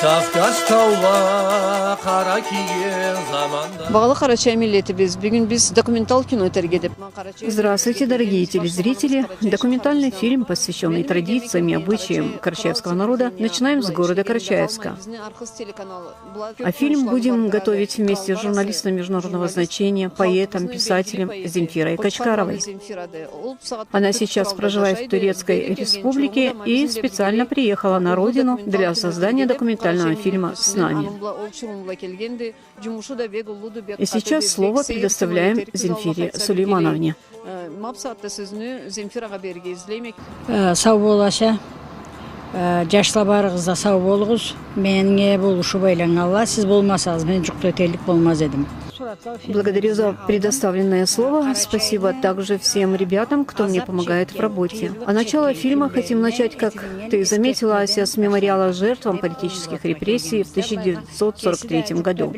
Şahtaş tavla kara kiye zamanda. Bağlı Карачай миллетибиз. Бүгүн биз документал кино тергедип. Здравствуйте, дорогие телезрители! Документальный фильм, посвященный традициям и обычаям карачаевского народа, начинаем с города Карачаевска. А фильм будем готовить вместе с журналистом международного значения, поэтом, писателем Земфирой Качкаровой. Она сейчас проживает в Турецкой Республике и специально приехала на родину для создания документального фильма «С нами». И сейчас слово предоставляем Земфире Сулеймановне. Sağ болаша, жаштабарыгызда сау болуңуз. Менге болушуп айлаңалла. Сиз болмасаңыз мен жуктөтелик болмаз эдим. Благодарю за предоставленное слово. Спасибо также всем ребятам, кто мне помогает в работе. А начало фильма хотим начать, как ты заметила, Ася, с мемориала жертвам политических репрессий в 1943 году.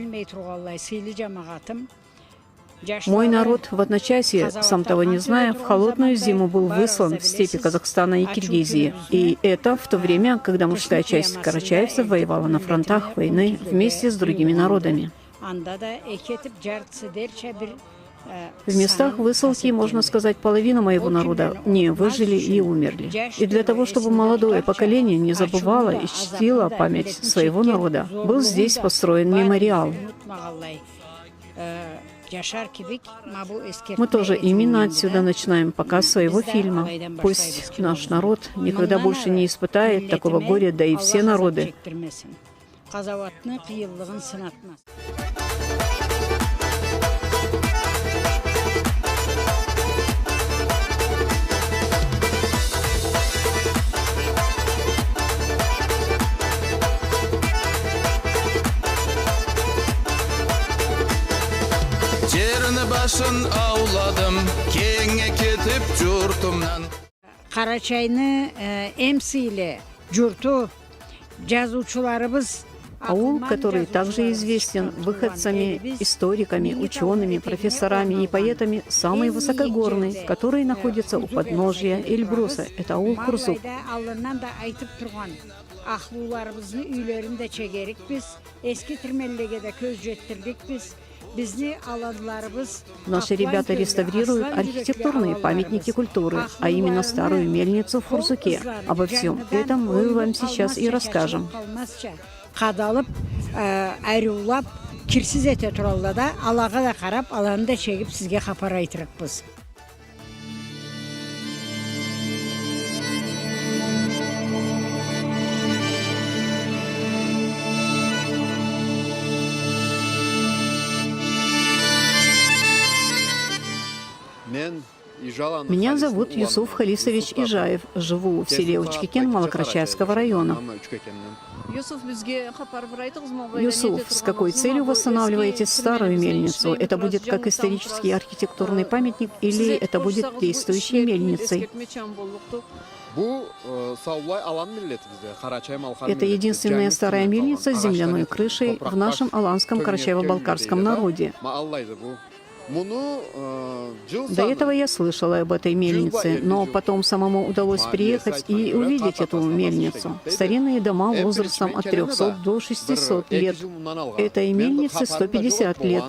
Мой народ в одночасье, сам того не зная, в холодную зиму был выслан в степи Казахстана и Киргизии. И это в то время, когда мужская часть карачаевцев воевала на фронтах войны вместе с другими народами. В местах высылки, можно сказать, половина моего народа не выжили и умерли. И для того, чтобы молодое поколение не забывало и чтило память своего народа, был здесь построен мемориал. Мы тоже именно отсюда начинаем показ своего фильма. Пусть наш народ никогда больше не испытает такого горя, да и все народы. Жерini başın avladım, kenge ketip jurtumdan. Карачайны эмсиле журту жазуучуларыбыз Аул, который также известен выходцами, историками, учеными, профессорами и поэтами, самый высокогорный, который находится у подножия Эльбруса. Это аул Курзук. Ахлууларыбызны үйлөрүндө чегерик биз, эски тирмеллеге да көз жеттирдик биз. Наши ребята реставрируют архитектурные памятники культуры, а именно старую мельницу в Фурзуке. Обо всем этом мы вам сейчас и расскажем. Кадалып, айруулап, кирсиз эте туралла да, алага да карап, аланы да чегип сизге капар айтырыкпыз. Меня зовут Юсуф Халисович Ижаев. Живу в селе Учкекен Малокрачаевского района. Юсуф, с какой целью восстанавливаете старую мельницу? Это будет как исторический архитектурный памятник или это будет действующей мельницей? Это единственная старая мельница с земляной крышей в нашем аланском карачаево-балкарском народе. До этого я слышала об этой мельнице, но потом самому удалось приехать и увидеть эту мельницу. Старинные дома возрастом от 300 до 600 лет. Этой мельнице 150 лет.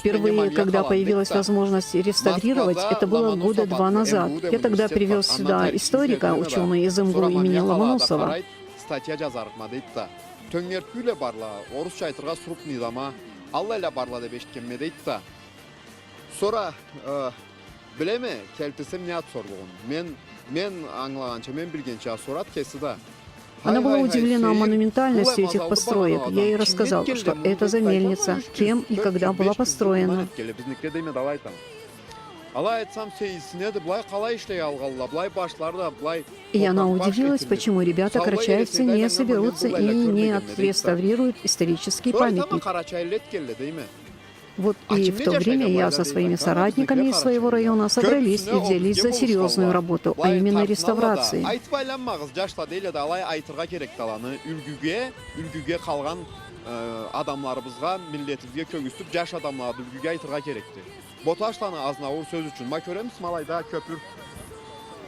Впервые, когда появилась возможность реставрировать, это было года 2 назад. Я тогда привез сюда историка, ученого из МГУ имени Ломоносова. Töngерпүле барла, орусча айтырга суруп низама, алла эле барла деп эшиткенме дейт да. Сора билеме, келтисем не сорбугун. Мен аңлаганча, мен билгенче сурат кеси да. Она была удивлена монументальностью этих построек. Я ей рассказал, что это за мельница, кем и когда была построена. И она удивилась, почему ребята-карачаевцы не соберутся и не отреставрируют исторический памятник. Вот и в то время я со своими соратниками из своего района собрались и взялись за серьезную работу, а именно реставрации. Адамларыбызга, миллетибизге көгүстүп, жаш адамларды үлгүгө айтырга керекти. Боташтаны азнаур сөз үчүн. Ма көрөмүз малайда көпүр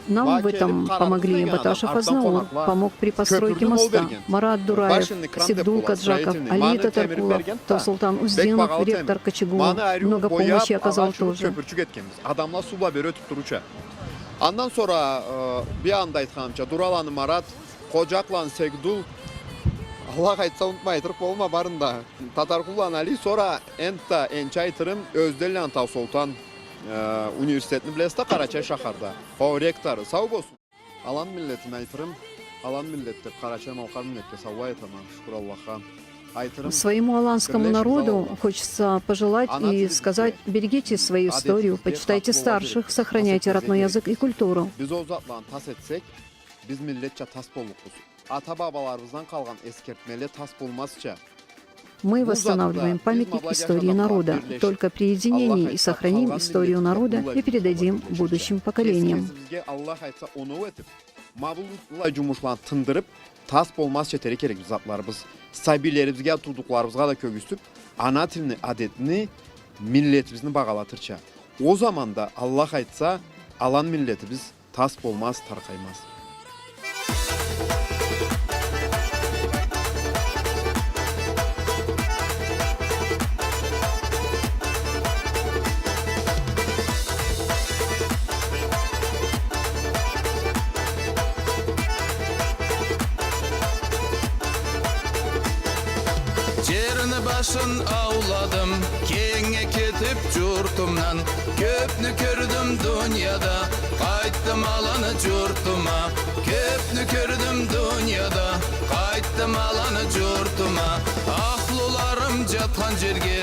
Нам в этом помогли Баташев Азнаур, помог при постройке моста, Марат Дураев, Сигдул Каджаков, Али Татаркулов, Тосултан Уздинов, ректор Кочегулов. Много помощи оказал тоже. Adamlar suba beri ötüp duruşa. Ondan sonra bir anda aytkanımca Duralan Marat, Kocaklan Segdul, Allah aytsa unutmaytırıp olma barında. Tatarkullan Ali sonra enta ençaytırım Özdelian Tavsoltan Üniversitetini bilesde Karaçay şaharda. O rektarı sağ olsun. Alan milletim aytırım. Alan millette Karaçay Malkar millette sağ aytama. Şükür Allah'a. Своему аланскому народу хочется пожелать и сказать: берегите свою историю, почитайте старших, сохраняйте родной язык и культуру. Biz o zatla tas etsek, biz milletçe tas bollukuz. Ata babalarımızdan kalgan eskertmeli tas bulmazça. Мы восстанавливаем памятник истории народа. Только при единении и сохраним историю народа и передадим будущим поколениям. Allah aytsa onu ötüp, mabulla cumuşlan tındırıp, tas bolmazça terek gerek biz zatlarımız. Sabilerimizge, tutuklarımızga da kögüstüp, ana tilini, adetini, milletimizni bağalatırça. O zaman da Allah aytsa, alan milletimiz tas bolmaz, tarkaymaz. Жерini başın avladım, kenge ketip jurtumdan. Köpnü kördüm dünyada, qayttım alanı jurtuma. Köpnü kördüm dünyada, qayttım alanı jurtuma. Ahlularım jatkan jerge,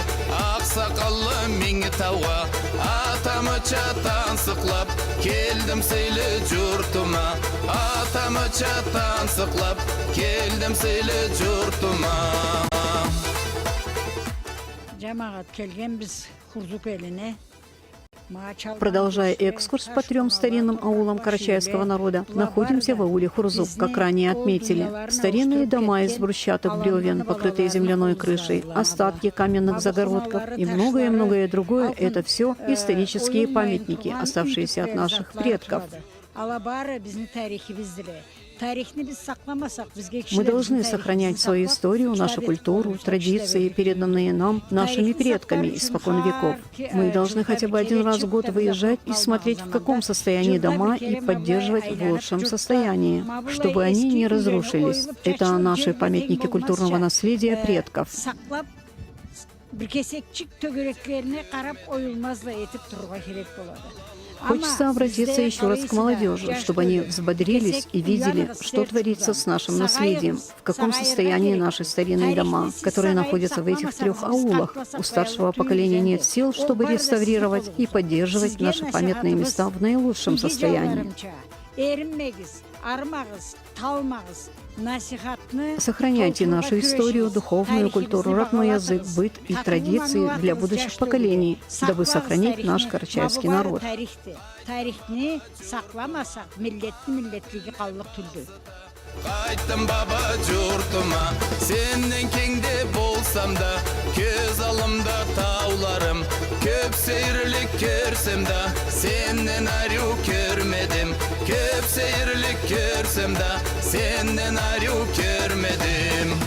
aksakallı mingi tava. Atamı çatan sıklap, keldim seyli jurtuma. Atamı çatan sıklap, keldim seyli jurtuma. Продолжая экскурс по 3 старинным аулам карачаевского народа, находимся в ауле Хурзук, как ранее отметили. Старинные дома из брусчаток бревен, покрытые земляной крышей, остатки каменных загородков и многое-многое другое – это все исторические памятники, оставшиеся от наших предков. Мы должны сохранять свою историю, нашу культуру, традиции, переданные нам нашими предками испокон веков. Мы должны хотя бы один раз в год выезжать и смотреть, в каком состоянии дома, и поддерживать в лучшем состоянии, чтобы они не разрушились. Это наши памятники культурного наследия предков. Хочется обратиться еще раз к молодежи, чтобы они взбодрились и видели, что творится с нашим наследием, в каком состоянии наши старинные дома, которые находятся в этих 3 аулах. У старшего поколения нет сил, чтобы реставрировать и поддерживать наши памятные места в наилучшем состоянии. Сохраняйте нашу историю, духовную культуру, родной язык, быт и традиции для будущих поколений, дабы сохранить наш карачаевский народ. Qayttım baba jurtuma, senden kengde bolsam da, köz alımda tağlarım, köp seyirlik görsem da, senden aryu görmedim, köp seyirlik görsem da, senden aryu görmedim.